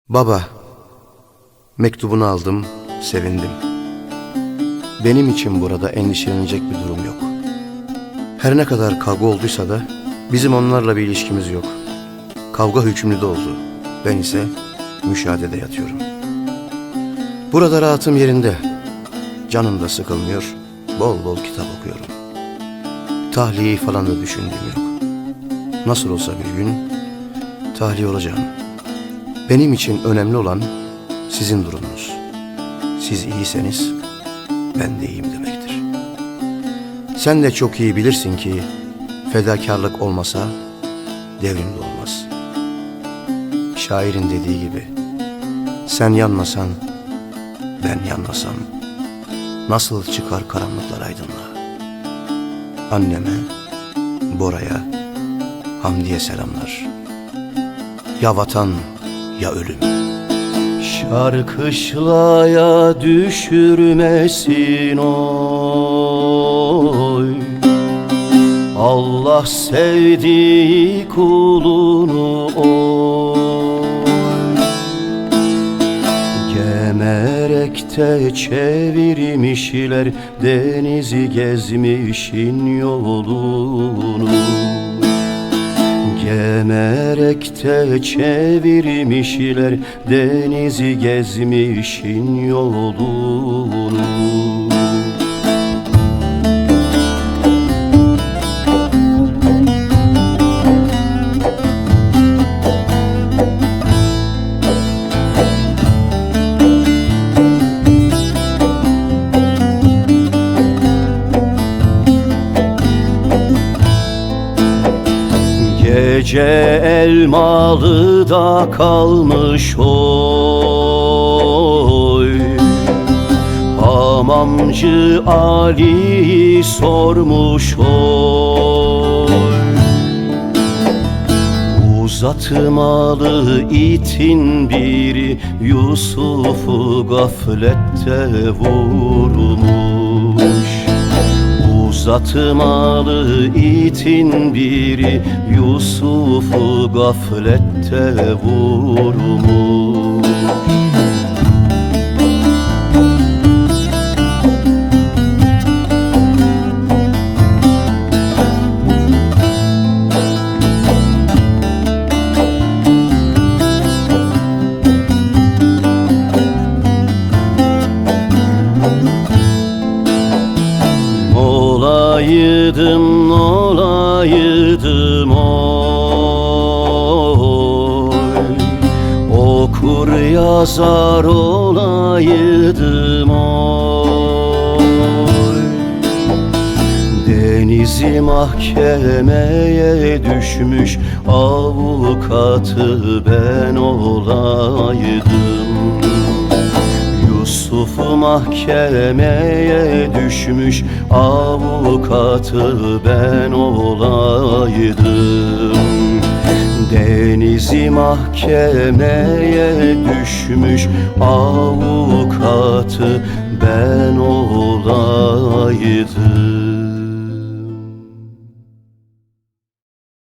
Baba, mektubunu aldım, sevindim. Benim için burada endişelenecek bir durum yok. Her ne kadar kavga olduysa da bizim onlarla bir ilişkimiz yok. Kavga hükümlüde oldu. Ben ise müşahedede yatıyorum. Burada rahatım yerinde. Canım da sıkılmıyor. Bol bol kitap okuyorum. Tahliyeyi falan da düşündüğüm yok. Nasıl olsa bir gün tahliye olacağım. Benim için önemli olan sizin durumunuz. Siz iyiyseniz ben de iyiyim demektir. Sen de çok iyi bilirsin ki fedakarlık olmasa devrim de olmaz. Şairin dediği gibi sen yanmasan ben yanmasam nasıl çıkar karanlıklar aydınlığa? Anneme, Bora'ya, Hamdi'ye selamlar. Ya vatan ya ölüm. Şarkışlaya düşürmesin oy. Allah sevdiği kulunu oy. Gemerekte çevirmişler denizi gezmişin yolunu. Gemerekte çevirmişler denizi gezmişin yolunu. Gece Elmalı'da kalmış oy. Hamamcı Ali sormuş oy. Uzatmalı itin biri Yusuf'u gaflette vurmuş. Uzatmalı itin biri Yusuf'u gaflette vurmuş. Olaydım oy. Okur yazar olaydım oy. Denizi mahkemeye düşmüş avukatı ben olaydım. Yusuf'u mahkemeye düşmüş avukatı ben olaydım. Denizi mahkemeye düşmüş avukatı ben olaydım.